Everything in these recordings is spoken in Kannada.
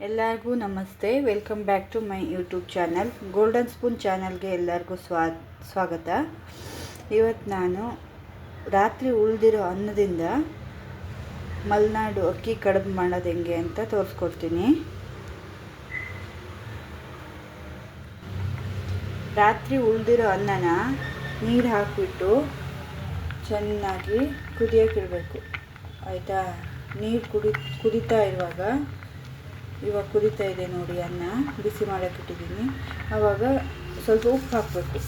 ಎಲ್ಲರಿಗೂ ನಮಸ್ತೆ. Welcome back to my YouTube channel golden spoon ಚಾನಲ್ಗೆ ಎಲ್ಲರಿಗೂ ಸ್ವಾಗತ. ಇವತ್ತು ನಾನು ರಾತ್ರಿ ಉಳಿದಿರೋ ಅನ್ನದಿಂದ ಮಲೆನಾಡು ಅಕ್ಕಿ ಕಡುಬು ಮಾಡೋದು ಹೆಂಗೆ ಅಂತ ತೋರಿಸ್ಕೊಡ್ತೀನಿ. ರಾತ್ರಿ ಉಳಿದಿರೋ ಅನ್ನನ ನೀರು ಹಾಕಿಬಿಟ್ಟು ಚೆನ್ನಾಗಿ ಕುದಿಯೋಕ್ಕಿಡಬೇಕು. ಆಯಿತಾ? ನೀರು ಕುದೀತಾ ಇರುವಾಗ, ಇವಾಗ ಕುದೀತಾ ಇದೆ ನೋಡಿ, ಅನ್ನ ಬಿಸಿ ಮಾಡೋಕ್ಕಿಟ್ಟಿದ್ದೀನಿ. ಆವಾಗ ಸ್ವಲ್ಪ ಉಪ್ಪು ಹಾಕಬೇಕು.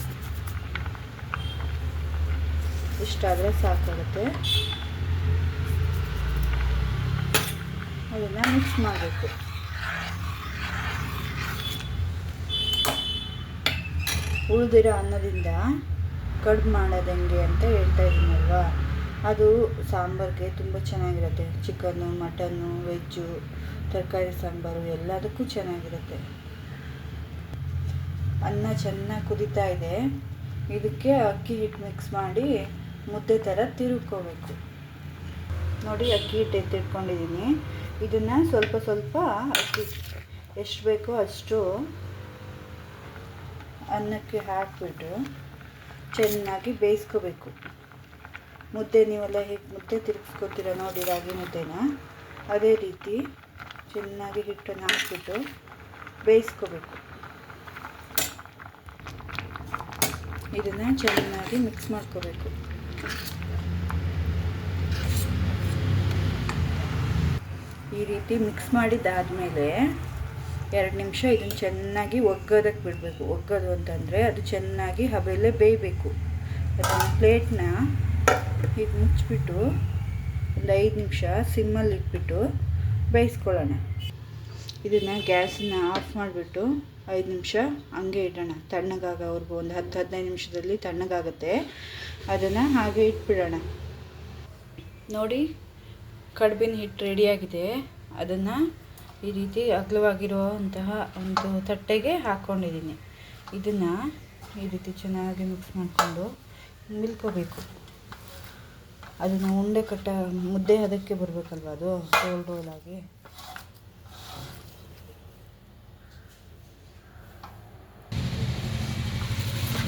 ಇಷ್ಟಾದರೆ ಸಾಕಾಗುತ್ತೆ. ಅದನ್ನು ಮಿಕ್ಸ್ ಮಾಡಬೇಕು. ಉಳಿದಿರೋ ಅನ್ನದಿಂದ ಕಡುಬು ಮಾಡೋದು ಹೆಂಗೆ ಅಂತ ಹೇಳ್ತಾ ಇದ್ದೀನಲ್ವಾ, ಅದು ಸಾಂಬಾರಿಗೆ ತುಂಬ ಚೆನ್ನಾಗಿರುತ್ತೆ. ಚಿಕನ್ನು, ಮಟನ್ನು, ವೆಜ್ಜು, ತರಕಾರಿ ಸಾಂಬಾರು ಎಲ್ಲದಕ್ಕೂ ಚೆನ್ನಾಗಿರುತ್ತೆ. ಅನ್ನ ಚೆನ್ನಾಗಿ ಕುದೀತಾ ಇದೆ. ಇದಕ್ಕೆ ಅಕ್ಕಿ ಹಿಟ್ಟು ಮಿಕ್ಸ್ ಮಾಡಿ ಮುದ್ದೆ ಥರ ತಿರುಗ್ಕೋಬೇಕು. ನೋಡಿ, ಅಕ್ಕಿ ಹಿಟ್ಟು ಎತ್ತಿಟ್ಕೊಂಡಿದ್ದೀನಿ. ಇದನ್ನು ಸ್ವಲ್ಪ ಸ್ವಲ್ಪ ಅಕ್ಕಿ ಎಷ್ಟು ಬೇಕೋ ಅಷ್ಟು ಅನ್ನಕ್ಕೆ ಹಾಕಿಬಿಟ್ಟು ಚೆನ್ನಾಗಿ ಬೇಯಿಸ್ಕೋಬೇಕು. ಮುದ್ದೆ ನೀವೆಲ್ಲ ಹೇಗೆ ಮುದ್ದೆ ತಿರುಗಿಸ್ಕೊತೀರ ನೋಡಿ, ರಾಗಿ ಮುದ್ದೆನ, ಅದೇ ರೀತಿ ಚೆನ್ನಾಗಿ ಹಿಟ್ಟನ್ನು ಹಾಕಿಬಿಟ್ಟು ಬೇಯಿಸ್ಕೋಬೇಕು. ಇದನ್ನು ಚೆನ್ನಾಗಿ ಮಿಕ್ಸ್ ಮಾಡ್ಕೋಬೇಕು. ಈ ರೀತಿ ಮಿಕ್ಸ್ ಮಾಡಿದ್ದಾದಮೇಲೆ 2 ನಿಮಿಷ ಇದನ್ನು ಚೆನ್ನಾಗಿ ಒಗ್ಗೋದಕ್ಕೆ ಬಿಡಬೇಕು. ಒಗ್ಗೋದು ಅಂತಂದರೆ ಅದು ಚೆನ್ನಾಗಿ ಹಬೆಯಲ್ಲೇ ಬೇಯಬೇಕು. ಅದನ್ನು ಪ್ಲೇಟ್ನ ಹೀಗೆ ಮುಚ್ಚಿಬಿಟ್ಟು ಒಂದು 5 ನಿಮಿಷ ಸಿಮ್ಮಲ್ಲಿ ಇಟ್ಬಿಟ್ಟು ಬೇಯಿಸ್ಕೊಳ್ಳೋಣ. ಇದನ್ನು ಗ್ಯಾಸನ್ನು ಆಫ್ ಮಾಡಿಬಿಟ್ಟು 5 ನಿಮಿಷ ಹಂಗೆ ಇಡೋಣ. ತಣ್ಣಗಾಗೋವರೆಗೂ ಒಂದು 10-15 ನಿಮಿಷದಲ್ಲಿ ತಣ್ಣಗಾಗುತ್ತೆ. ಅದನ್ನು ಹಾಗೆ ಇಟ್ಬಿಡೋಣ. ನೋಡಿ, ಕಡುಬಿನ ಹಿಟ್ಟು ರೆಡಿಯಾಗಿದೆ. ಅದನ್ನು ಈ ರೀತಿ ಅಗಲವಾಗಿರುವಂತಹ ಒಂದು ತಟ್ಟೆಗೆ ಹಾಕ್ಕೊಂಡಿದ್ದೀನಿ. ಇದನ್ನು ಈ ರೀತಿ ಚೆನ್ನಾಗಿ ಮಿಕ್ಸ್ ಮಾಡಿಕೊಂಡು ಮಿಲ್ಕೋಬೇಕು. ಅದನ್ನು ಉಂಡೆ ಮುದ್ದೆ ಅದಕ್ಕೆ ಬರಬೇಕಲ್ವ, ಅದು ರೋಲಾಗಿ.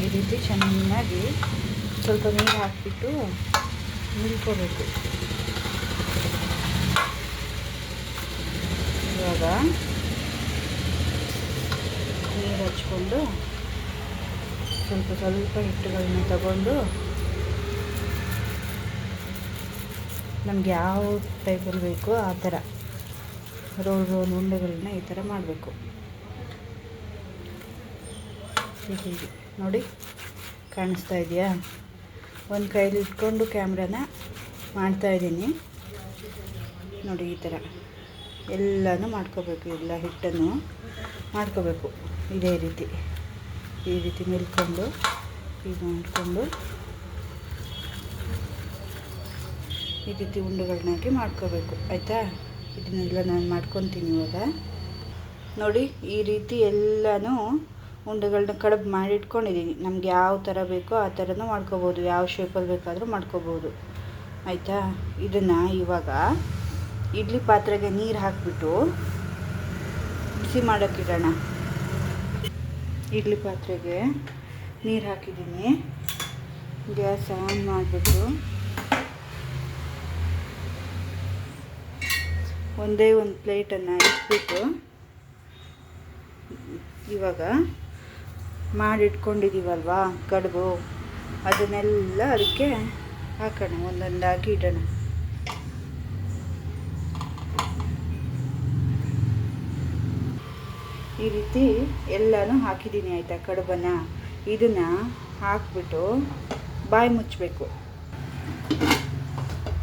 ಈ ರೀತಿ ಚೆನ್ನಾಗಿ ಸ್ವಲ್ಪ ನೀರು ಹಾಕಿಬಿಟ್ಟು ಮಿಲ್ಕೋಬೇಕು. ಇವಾಗ ನೀರು ಹಚ್ಕೊಂಡು ಸ್ವಲ್ಪ ಸ್ವಲ್ಪ ಹಿಟ್ಟುಗಳನ್ನ ತಗೊಂಡು ನಮ್ಗೆ ಯಾವ ಟೈಪಲ್ಲಿ ಬೇಕೋ ಆ ಥರ ರೋಲ್ ಉಂಡೆಗಳನ್ನ ಈ ಥರ ಮಾಡಬೇಕು. ಹೀಗೆ ನೋಡಿ, ಕಾಣಿಸ್ತಾ ಇದೆಯಾ? ಒಂದು ಕೈಲಿ ಇಟ್ಕೊಂಡು ಕ್ಯಾಮ್ರಾನ ಮಾಡ್ತಾಯಿದ್ದೀನಿ ನೋಡಿ. ಈ ಥರ ಎಲ್ಲನೂ ಮಾಡ್ಕೋಬೇಕು. ಎಲ್ಲ ಹಿಟ್ಟನ್ನು ಮಾಡ್ಕೋಬೇಕು. ಇದೇ ರೀತಿ ಈ ರೀತಿ ಮೆಲ್ಕೊಂಡು ಇದು ಮಾಡಿಕೊಂಡು ಈ ರೀತಿ ಉಂಡೆಗಳನ್ನಾಗಿ ಮಾಡ್ಕೋಬೇಕು. ಆಯಿತಾ? ಇದನ್ನೆಲ್ಲ ನಾನು ಮಾಡ್ಕೊತೀನಿ ಇವಾಗ. ನೋಡಿ, ಈ ರೀತಿ ಎಲ್ಲನೂ ಉಂಡೆಗಳನ್ನ ಕಡುಬು ಮಾಡಿ ಇಟ್ಕೊಂಡಿದ್ದೀನಿ. ನಮ್ಗೆ ಯಾವ ಥರ ಬೇಕೋ ಆ ಥರನೂ ಮಾಡ್ಕೋಬೋದು. ಯಾವ ಶೇಪಲ್ಲಿ ಬೇಕಾದರೂ ಮಾಡ್ಕೋಬೋದು. ಆಯಿತಾ? ಇದನ್ನು ಇವಾಗ ಇಡ್ಲಿ ಪಾತ್ರೆಗೆ ನೀರು ಹಾಕಿಬಿಟ್ಟು ಬಿಸಿ ಮಾಡೋಕ್ಕಿಡೋಣ. ಇಡ್ಲಿ ಪಾತ್ರೆಗೆ ನೀರು ಹಾಕಿದ್ದೀನಿ. ಗ್ಯಾಸ್ ಆನ್ ಮಾಡಿಬಿಟ್ಟು ಒಂದೇ ಒಂದು ಪ್ಲೇಟನ್ನು ಇಟ್ಬಿಟ್ಟು ಇವಾಗ ಮಾಡಿಟ್ಕೊಂಡಿದ್ದೀವಲ್ವಾ ಕಡುಬು, ಅದನ್ನೆಲ್ಲ ಅದಕ್ಕೆ ಹಾಕೋಣ. ಒಂದೊಂದಾಗಿ ಇಡೋಣ. ಈ ರೀತಿ ಎಲ್ಲನೂ ಹಾಕಿದ್ದೀನಿ. ಆಯಿತಾ? ಕಡುಬನ್ನು ಇದನ್ನು ಹಾಕಿಬಿಟ್ಟು ಬಾಯಿ ಮುಚ್ಚಬೇಕು.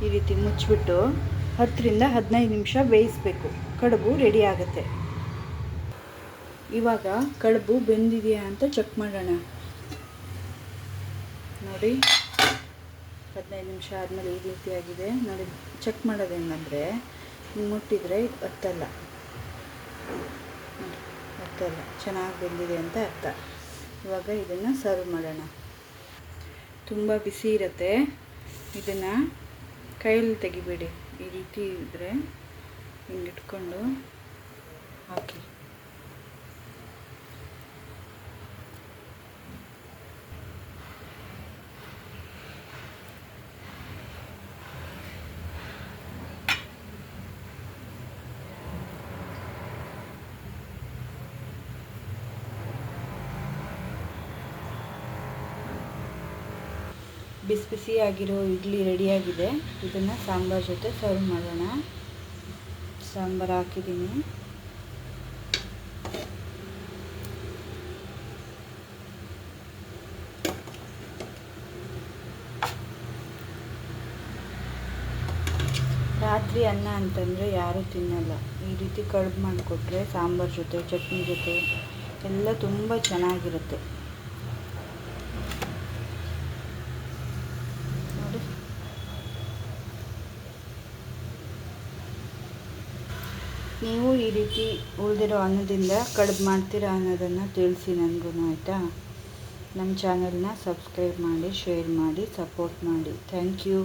ಈ ರೀತಿ ಮುಚ್ಚಿಬಿಟ್ಟು 10-15 ನಿಮಿಷ ಬೇಯಿಸಬೇಕು. ಕಡುಬು ರೆಡಿ ಆಗುತ್ತೆ. ಇವಾಗ ಕಡುಬು ಬೆಂದಿದೆಯಾ ಅಂತ ಚೆಕ್ ಮಾಡೋಣ. ನೋಡಿ, 15 ನಿಮಿಷ ಆದಮೇಲೆ ಈ ರೀತಿಯಾಗಿದೆ ನೋಡಿ. ಚೆಕ್ ಮಾಡೋದು ಹೆಂಗಂದರೆ, ಮುಟ್ಟಿದರೆ ಹತ್ತಲ್ಲ, ಚೆನ್ನಾಗಿ ಬೆಂದಿದೆ ಅಂತ ಅರ್ಥ. ಇವಾಗ ಇದನ್ನು ಸರ್ವ್ ಮಾಡೋಣ. ತುಂಬ ಬಿಸಿ ಇರುತ್ತೆ. ಇದನ್ನು ಕೈಯಲ್ಲಿ ತೆಗಿಬೇಡಿ. ಈ ರೀತಿ ಇದ್ದರೆ ಹಿಂಗೆ ಇಟ್ಕೊಂಡು ಬಿಸಿ ಬಿಸಿಯಾಗಿರೋ ಇಡ್ಲಿ ರೆಡಿಯಾಗಿದೆ. ಇದನ್ನು ಸಾಂಬಾರು ಜೊತೆ ಸರ್ವ್ ಮಾಡೋಣ. ಸಾಂಬಾರು ಹಾಕಿದ್ದೀನಿ. ರಾತ್ರಿ ಅನ್ನ ಅಂತಂದರೆ ಯಾರೂ ತಿನ್ನಲ್ಲ. ಈ ರೀತಿ ಕಡುಬು ಮಾಡಿಕೊಟ್ರೆ ಸಾಂಬಾರು ಜೊತೆ ಚಟ್ನಿ ಜೊತೆ ಎಲ್ಲ ತುಂಬ ಚೆನ್ನಾಗಿರುತ್ತೆ ನೋಡಿ. ನೀವು ಈ ರೀತಿ ಉಳಿದಿರೋ ಅನ್ನದಿಂದ ಕಡುಬು ಮಾಡ್ತೀರಾ ಅನ್ನೋದನ್ನು ತಿಳಿಸಿ ನನಗೂ, ಆಯಿತಾ? ನಮ್ಮ ಚಾನಲ್ನ ಸಬ್ಸ್ಕ್ರೈಬ್ ಮಾಡಿ, ಶೇರ್ ಮಾಡಿ, ಸಪೋರ್ಟ್ ಮಾಡಿ. Thank you.